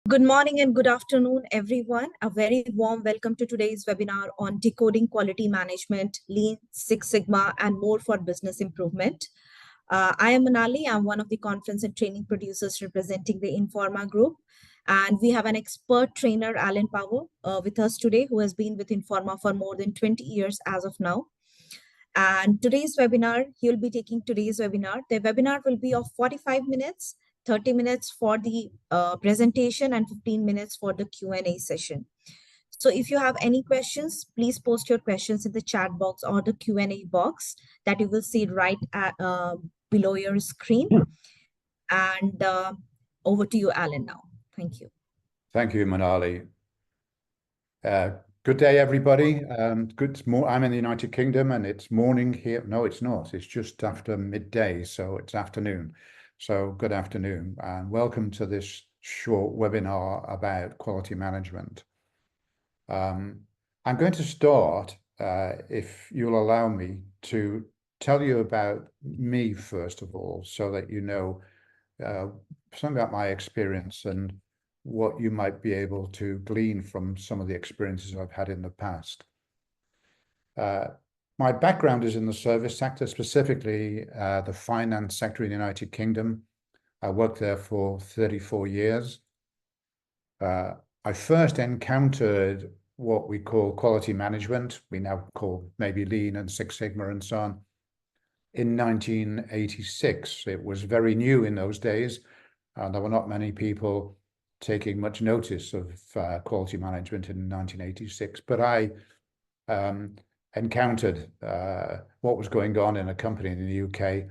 Good morning and good afternoon, everyone. A very warm welcome to today's webinar on decoding quality management, Lean, Six Sigma, and more for business improvement. I am Manali. I'm one of the conference and training producers representing the Informa group. And we have an expert trainer, Alan Power, with us today, who has been with Informa for more than 20 years as of now. And today's webinar, he'll be taking today's webinar. The webinar will be of 45 minutes, 30 minutes for the presentation and 15 minutes for the Q&A session. So if you have any questions, please post your questions in the chat box or the Q&A box that you will see right at, below your screen. And over to you, Alan, now. Thank you. Thank you, Manali. Good day, everybody. I'm in the United Kingdom and it's morning here. No, it's not. It's just after midday, so it's afternoon. So good afternoon and welcome to this short webinar about quality management. I'm going to start, if you'll allow me, to tell you about me first of all, so that you know something about my experience and what you might be able to glean from some of the experiences I've had in the past. My background is in the service sector, specifically the finance sector in the United Kingdom. I worked there for 34 years. I first encountered what we call quality management, we now call maybe Lean and Six Sigma and so on, in 1986. It was very new in those days, and there were not many people taking much notice of quality management in 1986, but I encountered what was going on in a company in the UK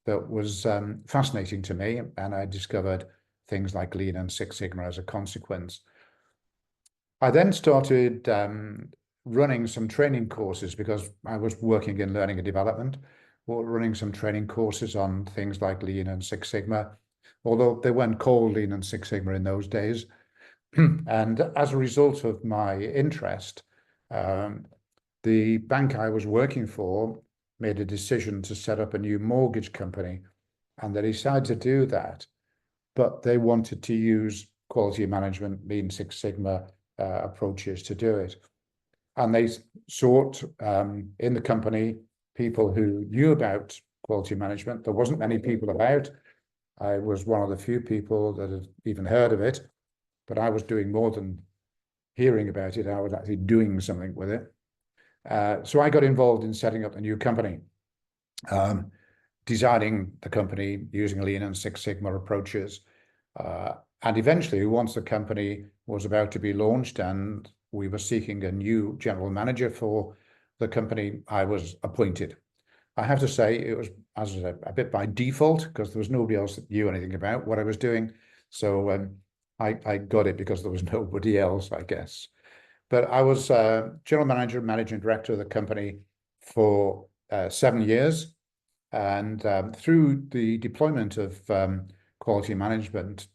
that was fascinating to me, and I discovered things like Lean and Six Sigma as a consequence. I then started running some training courses because I was working in learning and development, running some training courses on things like Lean and Six Sigma, although they weren't called Lean and Six Sigma in those days. And as a result of my interest, the bank I was working for made a decision to set up a new mortgage company, and they decided to do that, but they wanted to use quality management, Lean Six Sigma approaches to do it. And they sought in the company people who knew about quality management. There wasn't many people about. I was one of the few people that had even heard of it, but I was doing more than hearing about it. I was actually doing something with it. So I got involved in setting up a new company, designing the company using Lean and Six Sigma approaches. And eventually, once the company was about to be launched and we were seeking a new general manager for the company, I was appointed. I have to say it was a bit by default because there was nobody else that knew anything about what I was doing. So I got it because there was nobody else, I guess. But I was general manager, managing director of the company for 7 years. And through the deployment of quality management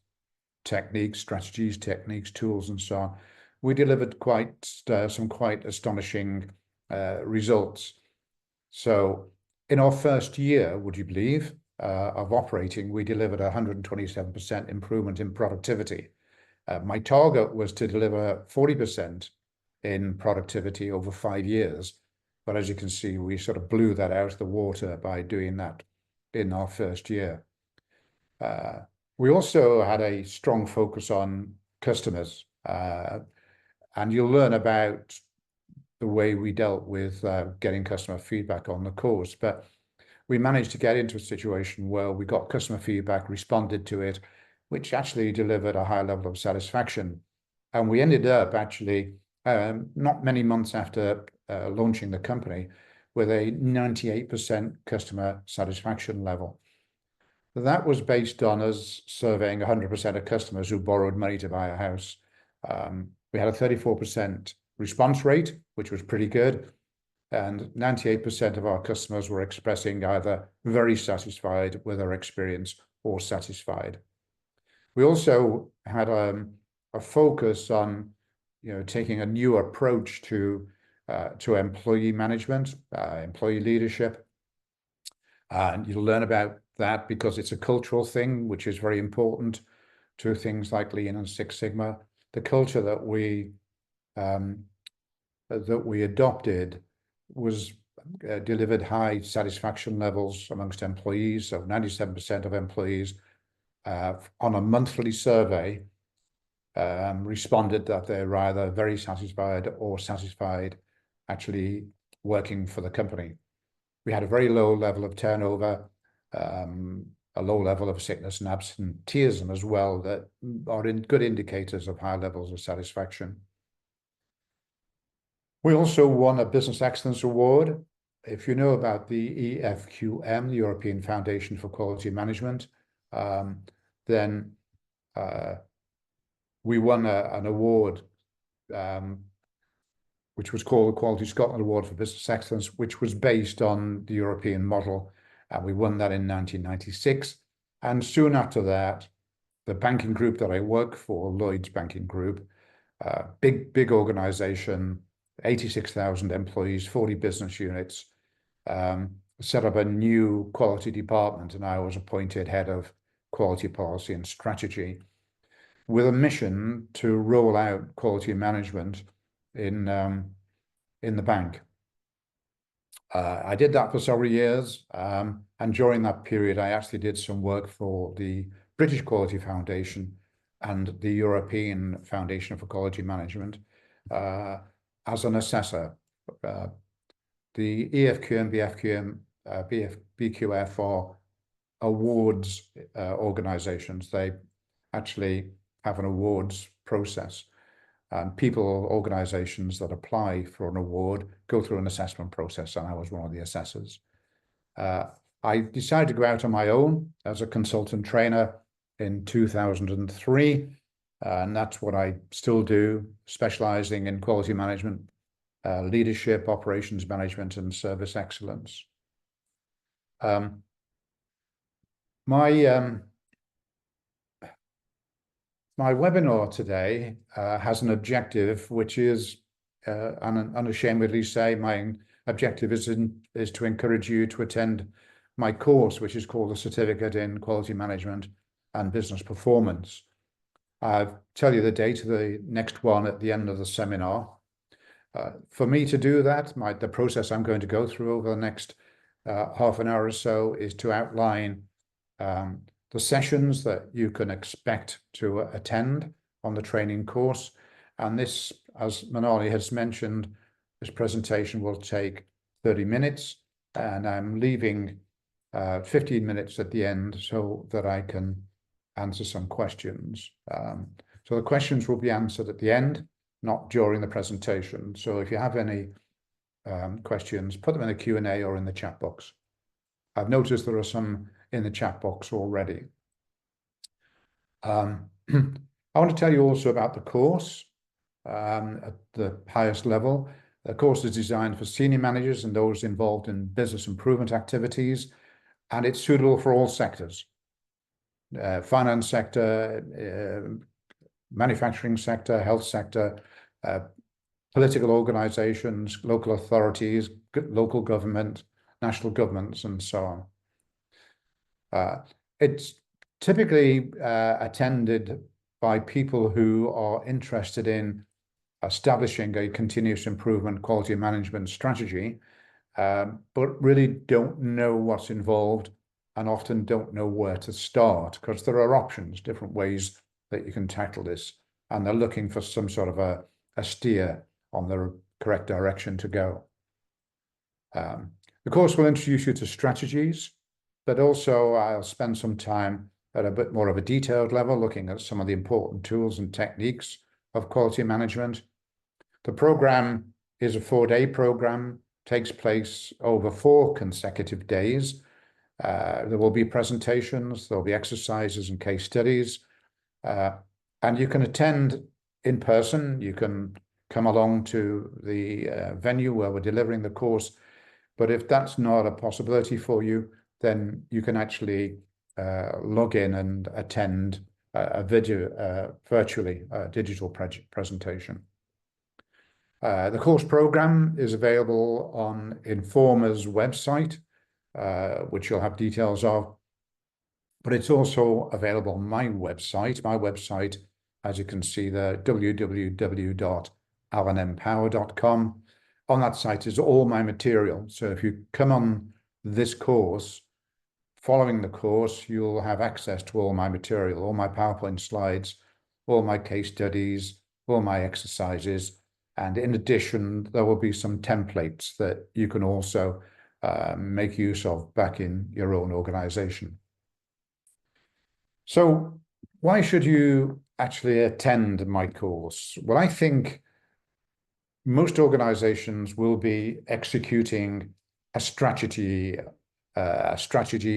techniques, strategies, techniques, tools, and so on, we delivered some quite astonishing results. So in our first year, would you believe, of operating, we delivered 127% improvement in productivity. My target was to deliver 40% in productivity over 5 years. But as you can see, we sort of blew that out of the water by doing that in our first year. We also had a strong focus on customers. And you'll learn about the way we dealt with getting customer feedback on the course. But we managed to get into a situation where we got customer feedback, responded to it, which actually delivered a high level of satisfaction. And we ended up actually, not many months after launching the company, with a 98% customer satisfaction level. That was based on us surveying 100% of customers who borrowed money to buy a house. We had a 34% response rate, which was pretty good. And 98% of our customers were expressing either very satisfied with our experience or satisfied. We also had a focus on taking a new approach to employee management, employee leadership. And you'll learn about that because it's a cultural thing, which is very important. to things like Lean and Six Sigma. The culture that we adopted was delivered high satisfaction levels amongst employees. So 97% of employees on a monthly survey responded that they're either very satisfied or satisfied actually working for the company. We had a very low level of turnover, a low level of sickness and absenteeism as well, that are good indicators of high levels of satisfaction. We also won a Business Excellence Award. If you know about the EFQM, the European Foundation for Quality Management, then we won an award which was called the Quality Scotland Award for Business Excellence, which was based on the European model. And we won that in 1996. And soon after that, the banking group that I work for, Lloyds Banking Group, big organization, 86,000 employees, 40 business units, set up a new quality department, and I was appointed head of quality policy and strategy, with a mission to roll out quality management in the bank. I did that for several years, and during that period, I actually did some work for the British Quality Foundation and the European Foundation for Quality Management as an assessor. The EFQM, BQF are awards organizations. They actually have an awards process, and organizations that apply for an award go through an assessment process, and I was one of the assessors. I decided to go out on my own as a consultant trainer in 2003, and that's what I still do, specializing in quality management, leadership, operations management, and service excellence. My webinar today has an objective, which is, unashamedly say, my objective is to encourage you to attend my course, which is called the Certificate in Quality Management and Business Performance. I'll tell you the date of the next one at the end of the seminar. For me to do that, the process I'm going to go through over the next half an hour or so is to outline the sessions that you can expect to attend on the training course. And this, as Manali has mentioned, this presentation will take 30 minutes, and I'm leaving 15 minutes at the end so that I can answer some questions. So the questions will be answered at the end, not during the presentation. So if you have any questions, put them in the Q&A or in the chat box. I've noticed there are some in the chat box already. I want to tell you also about the course at the highest level. The course is designed for senior managers and those involved in business improvement activities, and it's suitable for all sectors. Finance sector, manufacturing sector, health sector, political organizations, local authorities, local government, national governments, and so on. It's typically attended by people who are interested in establishing a continuous improvement quality management strategy, but really don't know what's involved and often don't know where to start, because there are options, different ways that you can tackle this, and they're looking for some sort of a steer on the correct direction to go. The course will introduce you to strategies, but also I'll spend some time at a bit more of a detailed level, looking at some of the important tools and techniques of quality management. The program is a 4-day program, takes place over 4 consecutive days. There will be presentations, there'll be exercises and case studies, and you can attend in person. You can come along to the venue where we're delivering the course, but if that's not a possibility for you, then you can actually log in and attend a video, virtually, a digital presentation. The course program is available on Informa's website, which you'll have details of. but it's also available on my website. My website, as you can see there, www.alanempower.com. On that site is all my material. So if you come on this course, following the course, you'll have access to all my material, all my PowerPoint slides, all my case studies, all my exercises. And in addition, there will be some templates that you can also make use of back in your own organization. So why should you actually attend my course? Well, I think most organizations will be executing a strategy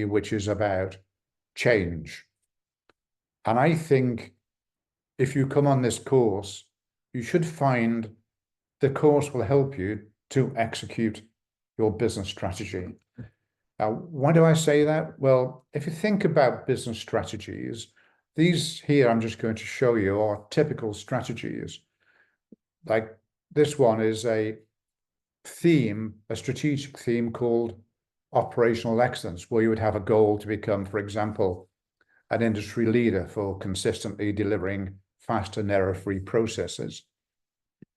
which is about change. And I think if you come on this course, you should find the course will help you to execute your business strategy. Now, why do I say that? Well, if you think about business strategies, these here I'm just going to show you are typical strategies. Like this one is a theme, a strategic theme called operational excellence, where you would have a goal to become, for example, an industry leader for consistently delivering fast and error-free processes.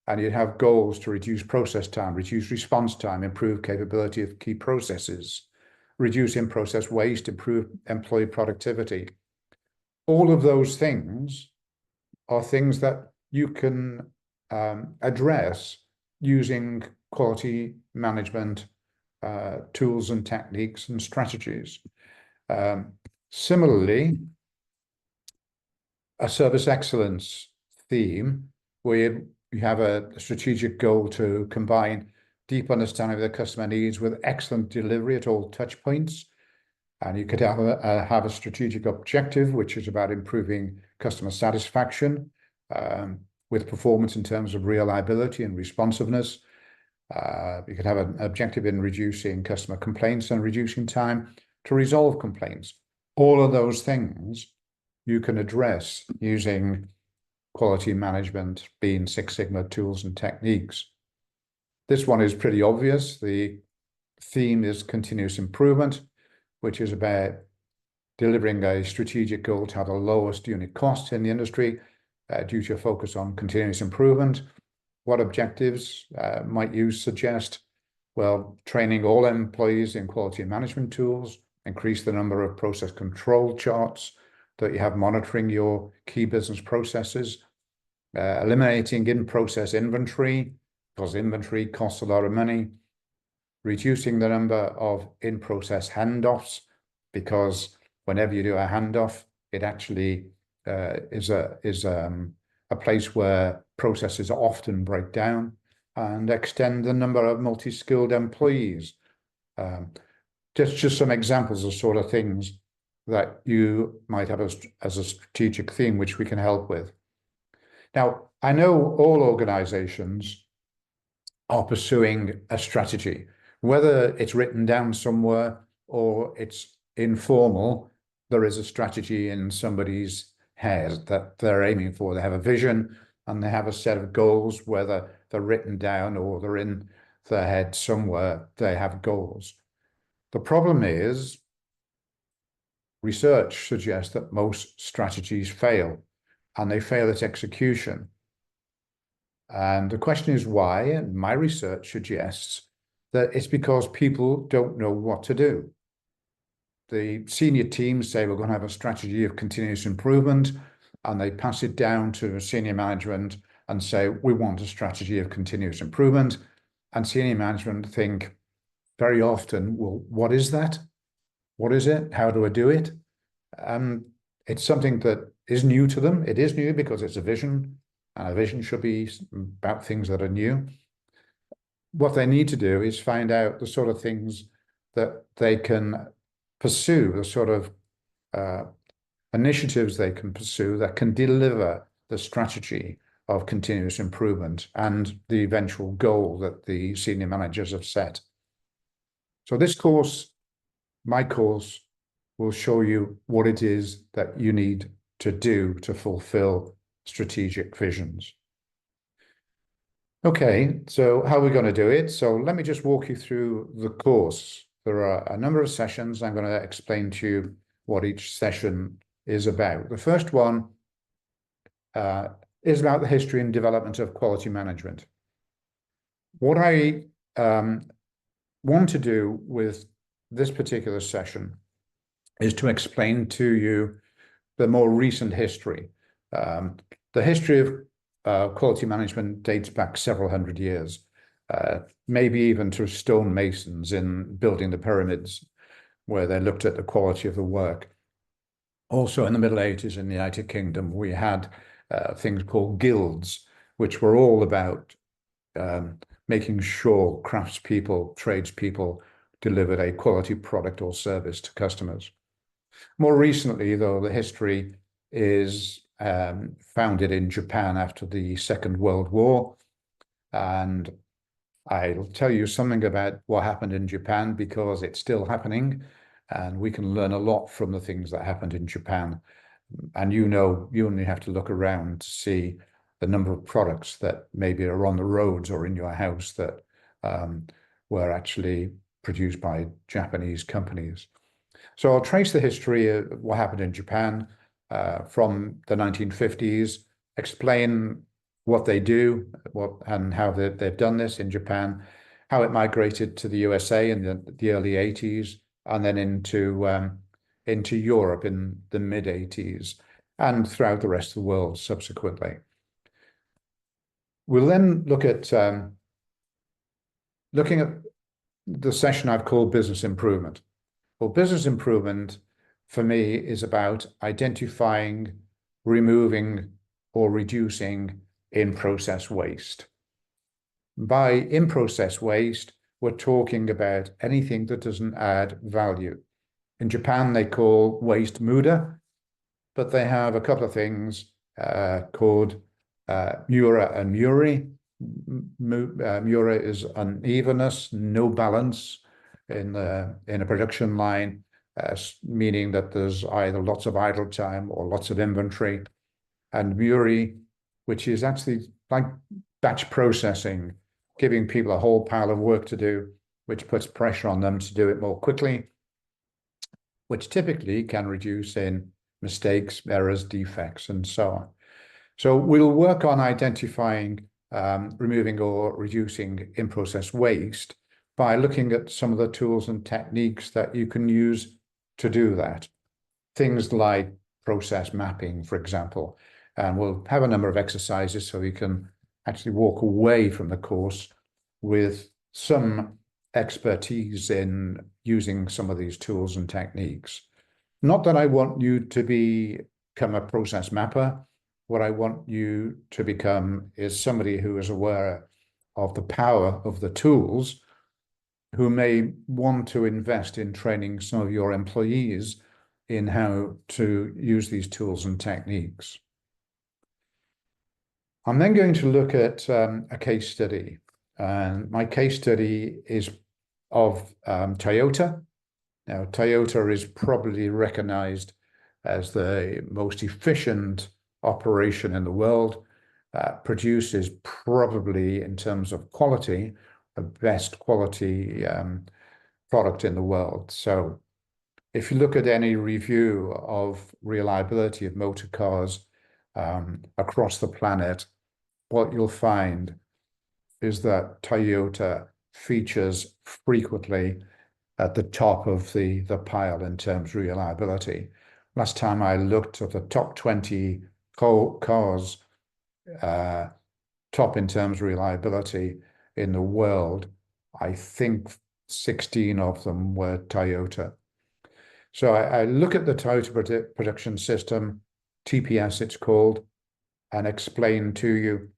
And you'd have goals to reduce process time, reduce response time, improve capability of key processes, reduce in-process waste, improve employee productivity. All of those things are things that you can address using quality management tools and techniques and strategies. Similarly, a service excellence theme where you have a strategic goal to combine deep understanding of the customer needs with excellent delivery at all touch points. And you could have a strategic objective, which is about improving customer satisfaction with performance in terms of reliability and responsiveness. You could have an objective in reducing customer complaints and reducing time to resolve complaints. All of those things you can address using quality management, Lean Six Sigma tools and techniques. This one is pretty obvious. The theme is continuous improvement, which is about delivering a strategic goal to have the lowest unit cost in the industry due to a focus on continuous improvement. What objectives might you suggest? Well, training all employees in quality management tools, increase the number of process control charts that you have monitoring your key business processes, eliminating in-process inventory, because inventory costs a lot of money, reducing the number of in-process handoffs, because whenever you do a handoff, it actually is a place where processes often break down, and extend the number of multi-skilled employees. Just some examples of sort of things that you might have as a strategic theme, which we can help with. Now, I know all organizations are pursuing a strategy, whether it's written down somewhere or it's informal. There is a strategy in somebody's head that they're aiming for. They have a vision and they have a set of goals, whether they're written down or they're in their head somewhere, they have goals. The problem is, research suggests that most strategies fail, and they fail at execution. And the question is why, and my research suggests that it's because people don't know what to do. The senior teams say we're going to have a strategy of continuous improvement, and they pass it down to senior management and say, we want a strategy of continuous improvement. And senior management think very often, well, what is that? What is it? How do I do it? It's something that is new to them. It is new because it's a vision, and a vision should be about things that are new. What they need to do is find out the sort of things that they can pursue, the sort of initiatives they can pursue that can deliver the strategy of continuous improvement and the eventual goal that the senior managers have set. So this course, my course, will show you what it is that you need to do to fulfill strategic visions. Okay, so how are we going to do it? So let me just walk you through the course. There are a number of sessions. I'm going to explain to you what each session is about. The first one is about the history and development of quality management. What I want to do with this particular session is to explain to you the more recent history. The history of quality management dates back several hundred years, maybe even to stonemasons in building the pyramids, where they looked at the quality of the work. Also in the Middle Ages in the United Kingdom, we had things called guilds, which were all about making sure craftspeople, tradespeople delivered a quality product or service to customers. More recently, though, the history is founded in Japan after the Second World War. And I'll tell you something about what happened in Japan because it's still happening. And we can learn a lot from the things that happened in Japan. And you only have to look around to see the number of products that maybe are on the roads or in your house that were actually produced by Japanese companies. So I'll trace the history of what happened in Japan from the 1950s, explain what they do, and how they've done this in Japan, how it migrated to the USA in the early 80s, and then into Europe in the mid 80s, and throughout the rest of the world subsequently. We'll then look at looking at the session I've called business improvement. Well, business improvement for me is about identifying, removing, or reducing in-process waste. By in-process waste, we're talking about anything that doesn't add value. In Japan, they call waste muda, but they have a couple of things called mura and muri. Mura is unevenness, no balance in a production line, meaning that there's either lots of idle time or lots of inventory. And muri, which is actually like batch processing, giving people a whole pile of work to do, which puts pressure on them to do it more quickly, which typically can reduce in mistakes, errors, defects, and so on. So we'll work on identifying, removing or reducing in-process waste by looking at some of the tools and techniques that you can use to do that. Things like process mapping, for example. And we'll have a number of exercises so you can actually walk away from the course with some expertise in using some of these tools and techniques. Not that I want you to become a process mapper. What I want you to become is somebody who is aware of the power of the tools, who may want to invest in training some of your employees in how to use these tools and techniques. I'm then going to look at a case study. And my case study is of Toyota. Now, Toyota is probably recognized as the most efficient operation in the world, produces probably, in terms of quality, the best quality product in the world. So if you look at any review of reliability of motor cars across the planet, what you'll find is that Toyota features frequently at the top of the pile in terms of reliability. Last time I looked at the top 20 cars, top in terms of reliability in the world, I think 16 of them were Toyota. So I look at the Toyota production system, TPS it's called, and explain to you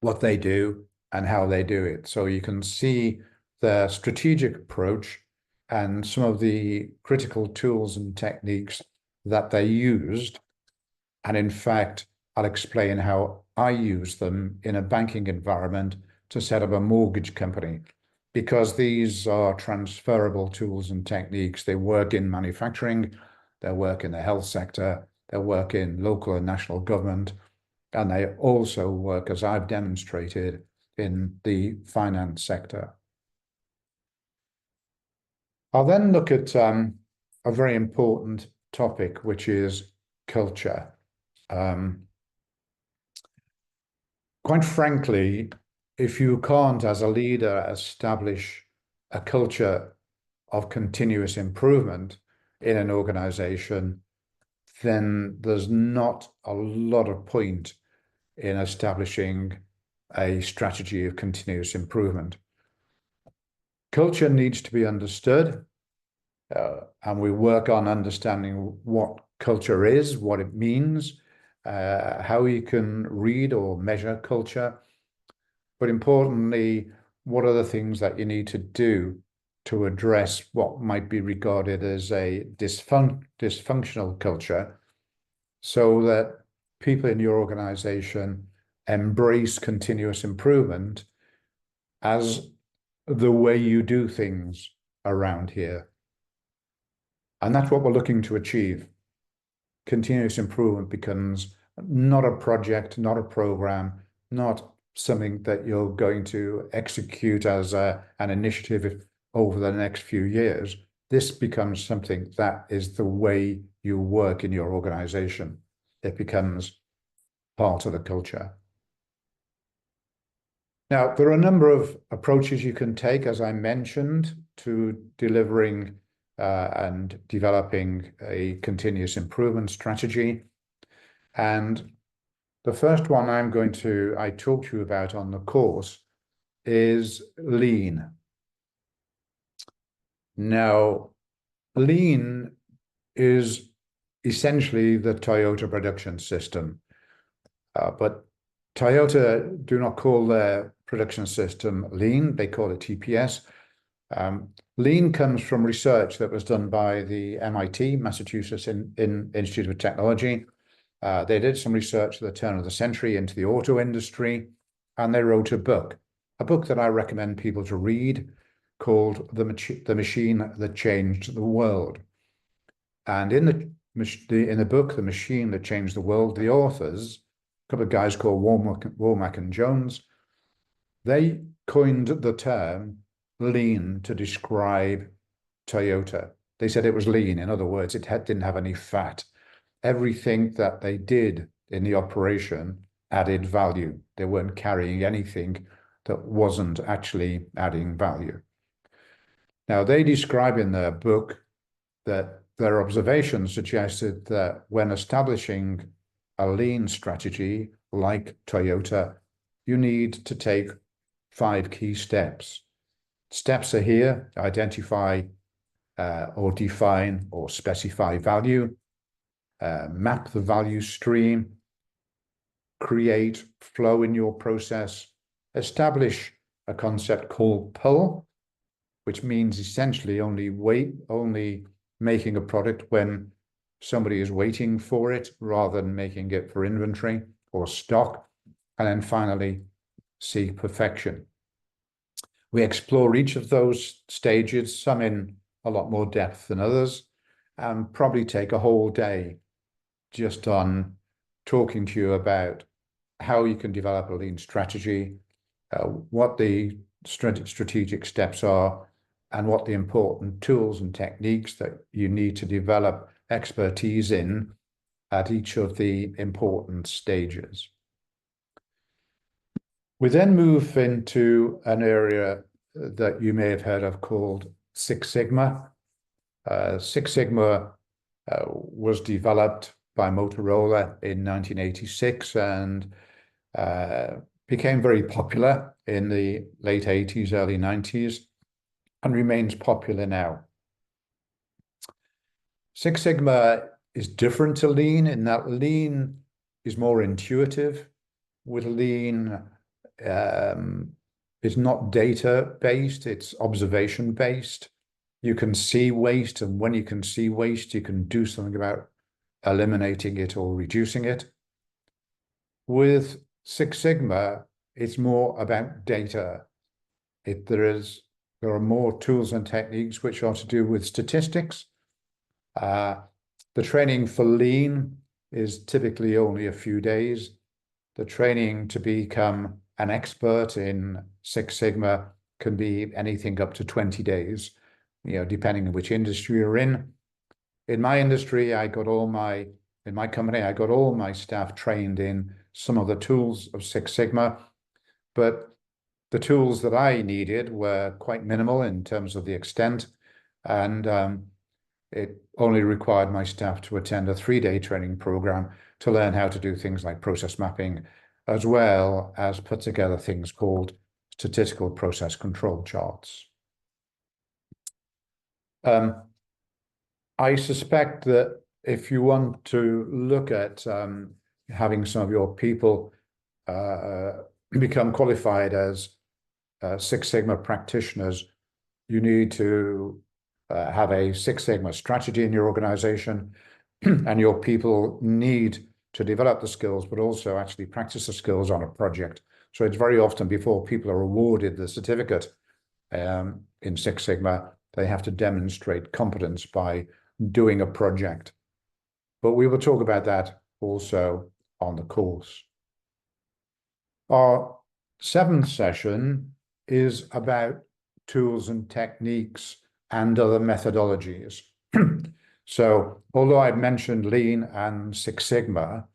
what they do and how they do it. So you can see the strategic approach and some of the critical tools and techniques that they used. And in fact, I'll explain how I use them in a banking environment to set up a mortgage company, because these are transferable tools and techniques. They work in manufacturing, they work in the health sector, they work in local and national government, and they also work, as I've demonstrated, in the finance sector. I'll then look at a very important topic, which is culture. Quite frankly, if you can't, as a leader, establish a culture of continuous improvement in an organization, then there's not a lot of point in establishing a strategy of continuous improvement. Culture needs to be understood, and we work on understanding what culture is, what it means, how you can read or measure culture, but importantly, what are the things that you need to do to address what might be regarded as a dysfunctional culture, so that people in your organization embrace continuous improvement as the way you do things around here. And that's what we're looking to achieve. Continuous improvement becomes not a project, not a program, not something that you're going to execute as an initiative over the next few years. This becomes something that is the way you work in your organization. It becomes part of the culture. Now, there are a number of approaches you can take, as I mentioned, to delivering and developing a continuous improvement strategy. And the first one I talk to you about on the course is lean. Now, lean is essentially the Toyota production system, but Toyota do not call their production system lean, they call it TPS. Lean comes from research that was done by the MIT, Massachusetts Institute of Technology. They did some research at the turn of the century into the auto industry, and they wrote a book that I recommend people to read, called The Machine That Changed the World. And in the book, The Machine That Changed the World, the authors, a couple of guys called Womack and Jones, they coined the term lean to describe Toyota. They said it was lean. In other words, it didn't have any fat. Everything that they did in the operation added value. They weren't carrying anything that wasn't actually adding value. Now, they describe in their book that their observations suggested that when establishing a lean strategy like Toyota, you need to take 5 key steps. Steps are here: identify or define or specify value, map the value stream, create flow in your process, establish a concept called pull, which means essentially only making a product when somebody is waiting for it rather than making it for inventory or stock. And then finally, seek perfection. We explore each of those stages, some in a lot more depth than others, and probably take a whole day just on talking to you about how you can develop a lean strategy, what the strategic steps are, and what the important tools and techniques that you need to develop expertise in at each of the important stages. We then move into an area that you may have heard of called Six Sigma. Six Sigma was developed by Motorola in 1986 and became very popular in the late 80s, early 90s, and remains popular now. Six Sigma is different to lean in that lean is more intuitive. With lean, it's not data-based, it's observation-based. You can see waste, and when you can see waste, you can do something about eliminating it or reducing it. With Six Sigma, it's more about data. There are more tools and techniques which are to do with statistics. The training for lean is typically only a few days. The training to become an expert in Six Sigma can be anything up to 20 days, depending on which industry you're in. in my industry, in my company, I got all my staff trained in some of the tools of Six Sigma, but the tools that I needed were quite minimal in terms of the extent, and it only required my staff to attend a 3-day training program to learn how to do things like process mapping, as well as put together things called statistical process control charts. I suspect that if you want to look at having some of your people become qualified as Six Sigma practitioners, you need to have a Six Sigma strategy in your organization, and your people need to develop the skills, but also actually practice the skills on a project. So it's very often before people are awarded the certificate in Six Sigma, they have to demonstrate competence by doing a project. But we will talk about that also on the course. Our 7th session is about tools and techniques and other methodologies. So although I've mentioned Lean and Six Sigma,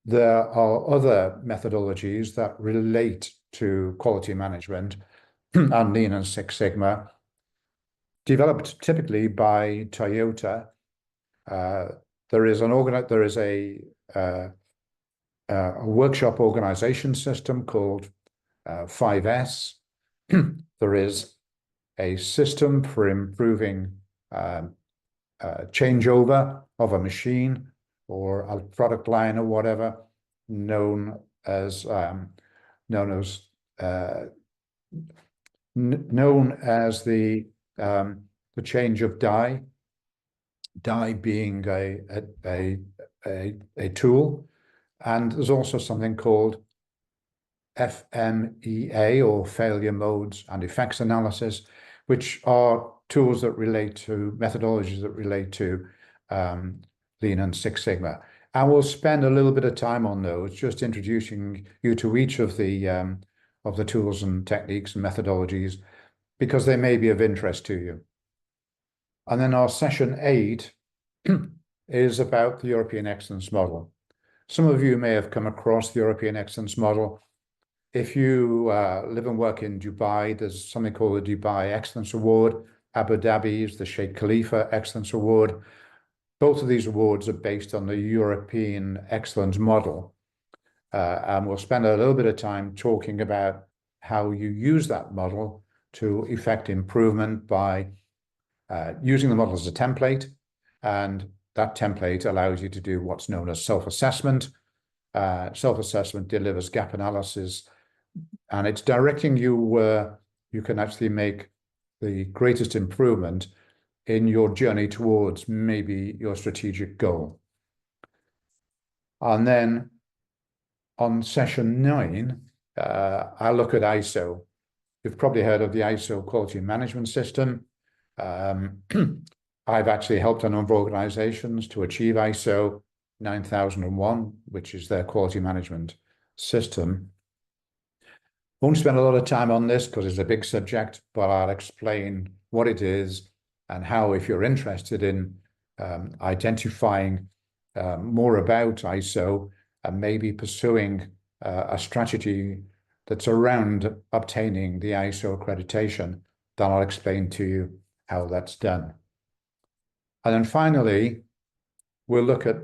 there are other methodologies that relate to quality management and Lean and Six Sigma, developed typically by Toyota. There is a workshop organization system called 5S. There is a system for improving changeover of a machine or a product line or whatever, known as the change of die being a tool. And there's also something called FMEA, or failure modes and effects analysis, which are tools that relate to methodologies that relate to Lean and Six Sigma. And we'll spend a little bit of time on those, just introducing you to each of the tools and techniques and methodologies, because they may be of interest to you. And then our session 8 is about the European Excellence Model. Some of you may have come across the European Excellence Model. If you live and work in Dubai, there's something called the Dubai Excellence Award. Abu Dhabi is the Sheikh Khalifa Excellence Award. Both of these awards are based on the European Excellence Model. And we'll spend a little bit of time talking about how you use that model to effect improvement by using the model as a template. And that template allows you to do what's known as self-assessment. Self-assessment delivers gap analysis, and it's directing you where you can actually make the greatest improvement in your journey towards maybe your strategic goal. And then on session 9, I'll look at ISO. You've probably heard of the ISO quality management system. I've actually helped a number of organizations to achieve ISO 9001, which is their quality management system. Won't spend a lot of time on this because it's a big subject, but I'll explain what it is and how, if you're interested in identifying more about ISO and maybe pursuing a strategy that's around obtaining the ISO accreditation, then I'll explain to you how that's done. And then finally, we'll look at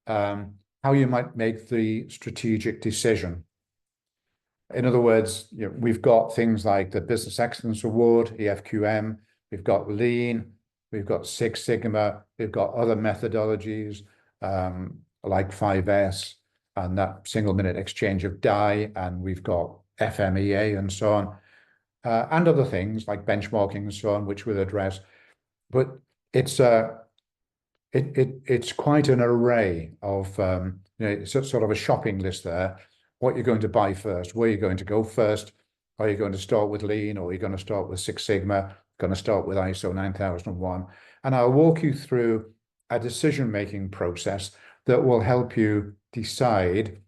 how you might make the strategic decision. In other words, we've got things like the Business Excellence Award, EFQM, we've got Lean, we've got Six Sigma, we've got other methodologies like 5S and that single-minute exchange of die, and we've got FMEA and so on, and other things like benchmarking and so on, which we'll address. But it's quite an array of, it's sort of a shopping list there. What you're going to buy first, where you're going to go first. Are you going to start with Lean, or are you going to start with Six Sigma? Going to start with ISO 9001? And I'll walk you through a decision-making process that will help you decide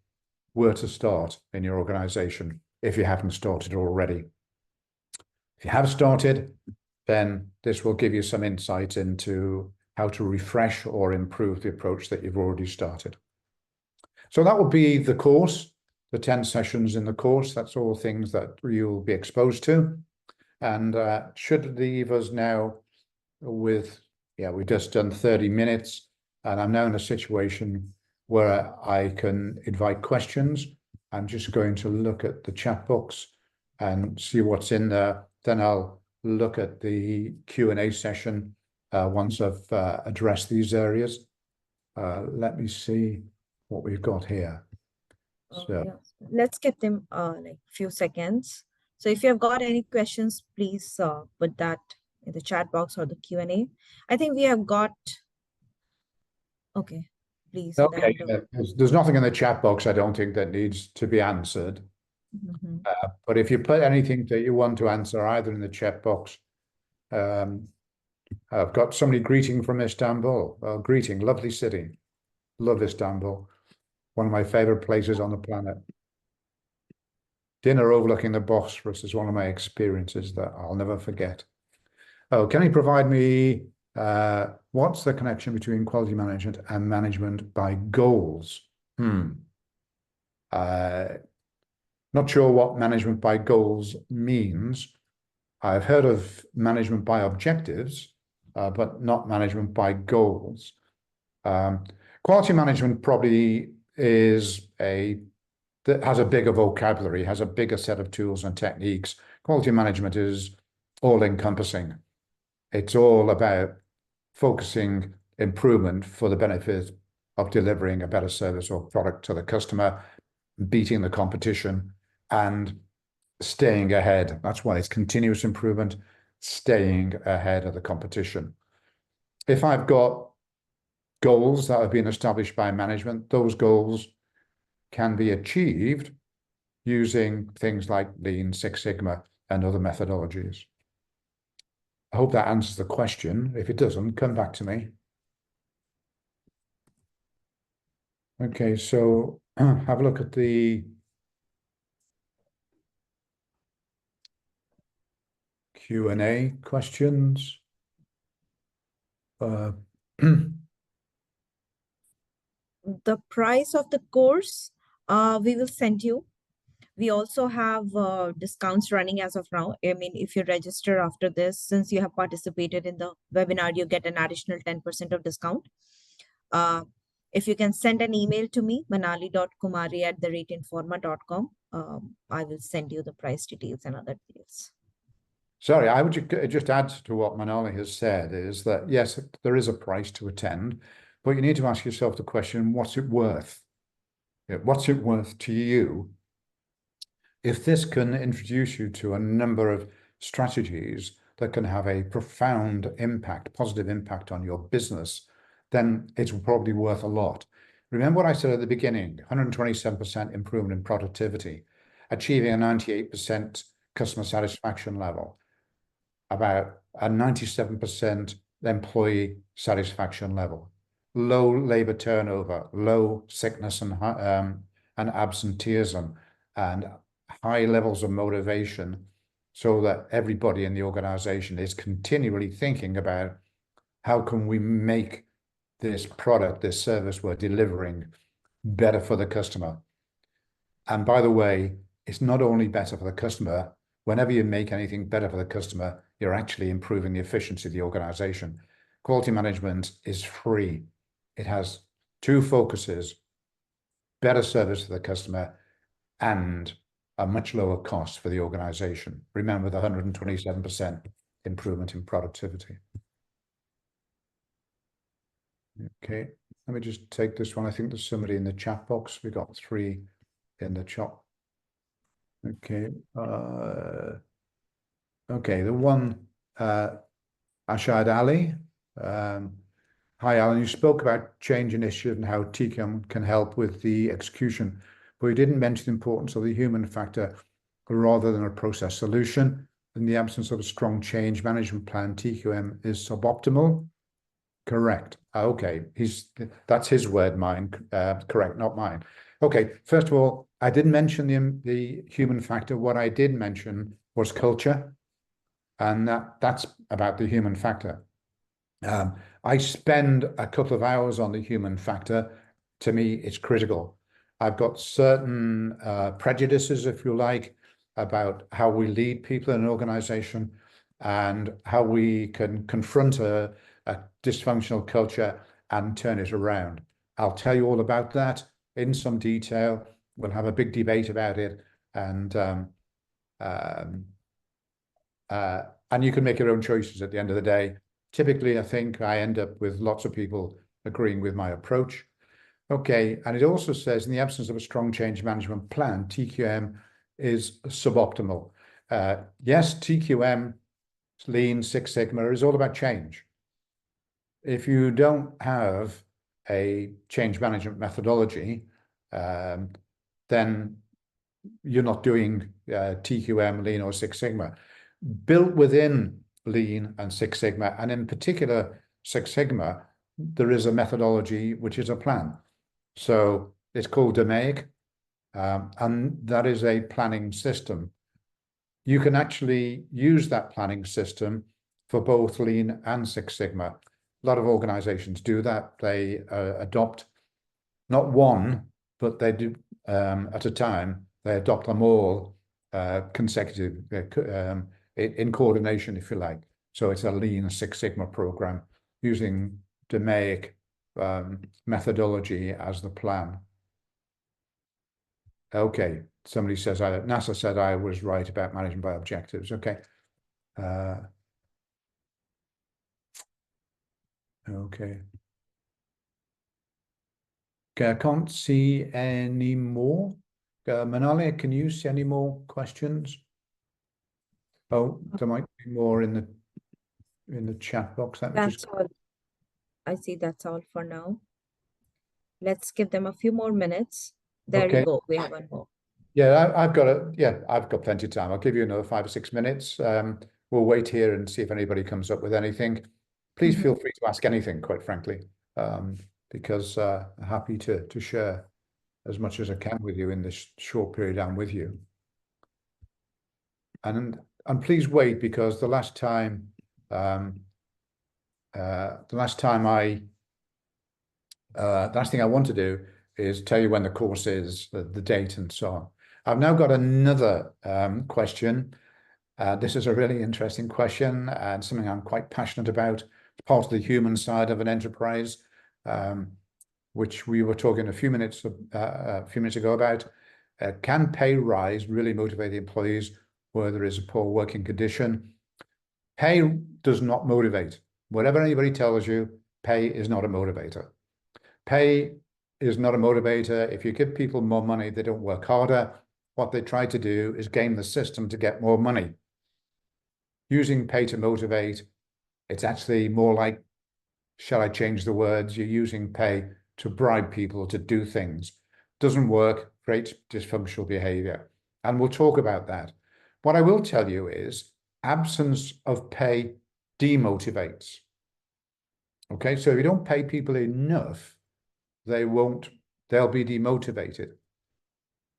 where to start in your organization if you haven't started already. If you have started, then this will give you some insight into how to refresh or improve the approach that you've already started. So that would be the course, the 10 sessions in the course. That's all things that you'll be exposed to. And should leave us now with, we've just done 30 minutes, and I'm now in a situation where I can invite questions. I'm just going to look at the chat box and see what's in there. Then I'll look at the Q&A session once I've addressed these areas. Let me see what we've got here. So let's get them like few seconds. So if you have got any questions, please put that in the chat box or the Q&A. I think we have got, okay, please. Okay, there's nothing in the chat box I don't think that needs to be answered. But if you put anything that you want to answer either in the chat box, I've got somebody greeting from Istanbul. Well, greeting, lovely city. Love Istanbul. One of my favorite places on the planet. Dinner overlooking the Bosphorus is one of my experiences that I'll never forget. Oh, can you provide me, what's the connection between quality management and management by goals? Not sure what management by goals means. I've heard of management by objectives, but not management by goals. Quality management probably is that has a bigger vocabulary, has a bigger set of tools and techniques. Quality management is all-encompassing. It's all about focusing improvement for the benefit of delivering a better service or product to the customer, beating the competition, and staying ahead. That's why it's continuous improvement, staying ahead of the competition. If I've got goals that have been established by management, those goals can be achieved using things like Lean, Six Sigma, and other methodologies. I hope that answers the question. If it doesn't, come back to me. Okay, so have a look at the Q&A questions. The price of the course, we will send you. We also have discounts running as of now. I mean, if you register after this, since you have participated in the webinar, you get an additional 10% of discount. If you can send an email to me, manali.kumari@informa.com, I will send you the price details and other details. Sorry, I would just add to what Manali has said is that, yes, there is a price to attend, but you need to ask yourself the question, what's it worth? What's it worth to you? If this can introduce you to a number of strategies that can have a profound impact, positive impact on your business, then it's probably worth a lot. Remember what I said at the beginning, 127% improvement in productivity, achieving a 98% customer satisfaction level, about a 97% employee satisfaction level, low labor turnover, low sickness and absenteeism, and high levels of motivation, so that everybody in the organization is continually thinking about how can we make this product, this service we're delivering better for the customer. And by the way, it's not only better for the customer. Whenever you make anything better for the customer, you're actually improving the efficiency of the organization. Quality management is free. It has two focuses: better service for the customer and a much lower cost for the organization. Remember the 127% improvement in productivity. Okay, let me just take this one. I think there's somebody in the chat box. We got 3 in the chat. Okay. Okay, the one, Ashad Ali. Hi, Alan. You spoke about change initiative and how TCOM can help with the execution, but you didn't mention the importance of the human factor rather than a process solution. In the absence of a strong change management plan, TQM is suboptimal. Correct. Okay, that's his word, mine. Correct, not mine. Okay, first of all, I didn't mention the human factor. What I did mention was culture, and that's about the human factor. I spend a couple of hours on the human factor. To me, it's critical. I've got certain prejudices, if you like, about how we lead people in an organization and how we can confront a dysfunctional culture and turn it around. I'll tell you all about that in some detail. We'll have a big debate about it, and you can make your own choices at the end of the day. Typically, I think I end up with lots of people agreeing with my approach. Okay, and it also says, in the absence of a strong change management plan, TQM is suboptimal. Yes, TQM, Lean, Six Sigma, is all about change. If you don't have a change management methodology, then you're not doing TQM, Lean, or Six Sigma. Built within Lean and Six Sigma, and in particular Six Sigma, there is a methodology which is a plan. So it's called DMAIC, and that is a planning system. You can actually use that planning system for both Lean and Six Sigma. A lot of organizations do that. They adopt not one, but they do at a time. They adopt them all consecutive in coordination, if you like. So it's a Lean Six Sigma program using DMAIC methodology as the plan. Okay, somebody says NASA said I was right about managing by objectives. Okay. Okay. Okay, I can't see any more. Manali, can you see any more questions? Oh, there might be more in the chat box. That's all. I see that's all for now. Let's give them a few more minutes. There you go. We have one more. Yeah, I've got plenty of time. I'll give you another 5 or 6 minutes. We'll wait here and see if anybody comes up with anything. Please feel free to ask anything, quite frankly, because I'm happy to share as much as I can with you in this short period I'm with you. And please wait, because the last time the last thing I want to do is tell you when the course is, the date, and so on. I've now got another question. This is a really interesting question and something I'm quite passionate about. It's part of the human side of an enterprise, which we were talking a few minutes ago about. Can pay rise really motivate the employees where there is a poor working condition? Pay does not motivate. Whatever anybody tells you, pay is not a motivator. Pay is not a motivator. If you give people more money, they don't work harder. What they try to do is game the system to get more money. Using pay to motivate, it's actually more like, shall I change the words? You're using pay to bribe people to do things. Doesn't work, creates dysfunctional behavior. And we'll talk about that. What I will tell you is absence of pay demotivates. Okay, so if you don't pay people enough, they'll be demotivated.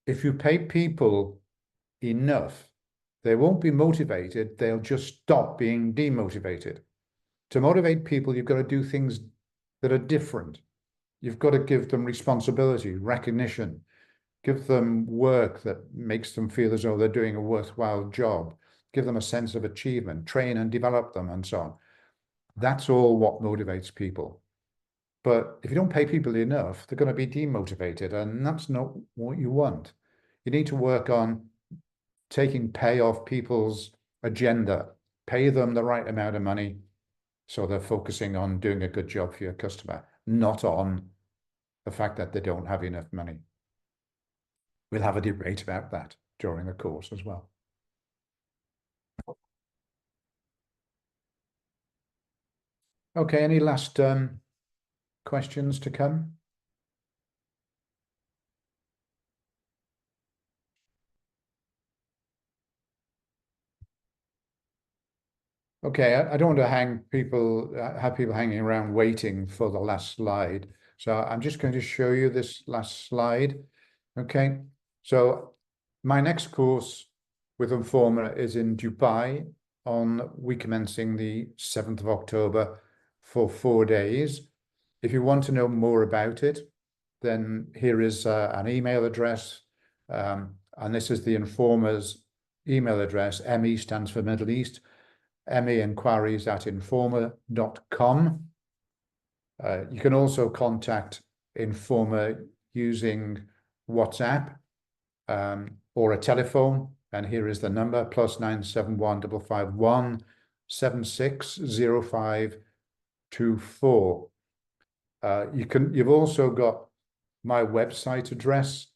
If you pay people enough, they won't be motivated, they'll just stop being demotivated. To motivate people, you've got to do things that are different. You've got to give them responsibility, recognition, give them work that makes them feel as though they're doing a worthwhile job, give them a sense of achievement, train and develop them, and so on. That's all what motivates people. But if you don't pay people enough, they're going to be demotivated, and that's not what you want. You need to work on taking pay off people's agenda, pay them the right amount of money so they're focusing on doing a good job for your customer, not on the fact that they don't have enough money. We'll have a debate about that during the course as well. Okay, any last questions to come? Okay, I don't want to have people hanging around waiting for the last slide. So I'm just going to show you this last slide. Okay, so my next course with Informa is in Dubai on week commencing the 7th of October for 4 days. If you want to know more about it, then here is an email address. And this is the Informa's email address. ME stands for Middle East. ME inquiries at informa.com. You can also contact Informa using WhatsApp or a telephone. And here is the number, +971 551 760524. You've also got my website address,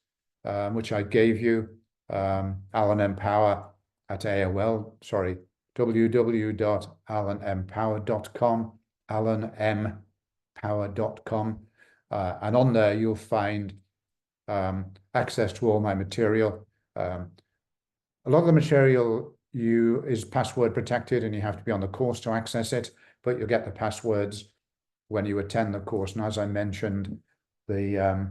which I gave you, Alan Empower at AOL, sorry, www.alanempower.com, alanempower.com. And on there, you'll find access to all my material. A lot of the material is password protected, and you have to be on the course to access it, but you'll get the passwords when you attend the course. And as I mentioned, the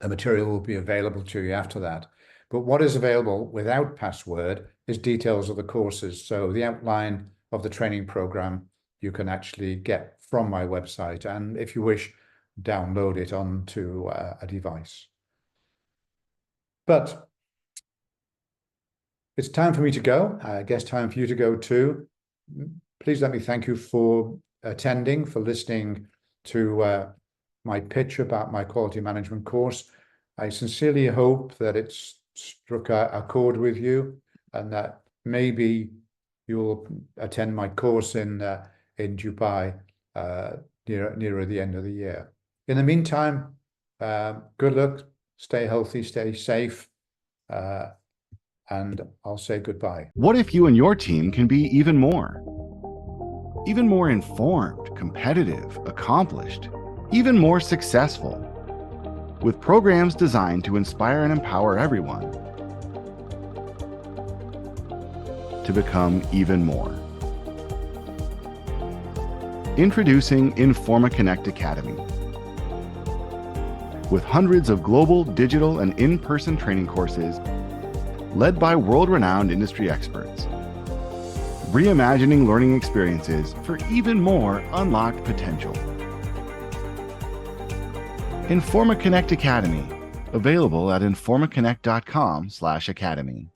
material will be available to you after that. But what is available without password is details of the courses. So the outline of the training program you can actually get from my website, and if you wish, download it onto a device. But it's time for me to go. I guess time for you to go too. Please let me thank you for attending, for listening to my pitch about my quality management course. I sincerely hope that it's struck a chord with you, and that maybe you'll attend my course in Dubai nearer the end of the year. In the meantime, good luck, stay healthy, stay safe, and I'll say goodbye. What if you and your team can be even more informed, competitive, accomplished, even more successful, with programs designed to inspire and empower everyone to become even more? Introducing Informa Connect Academy. With hundreds of global, digital, and in-person training courses led by world-renowned industry experts, reimagining learning experiences for even more unlocked potential. Informa Connect Academy, available at informaconnect.com/academy.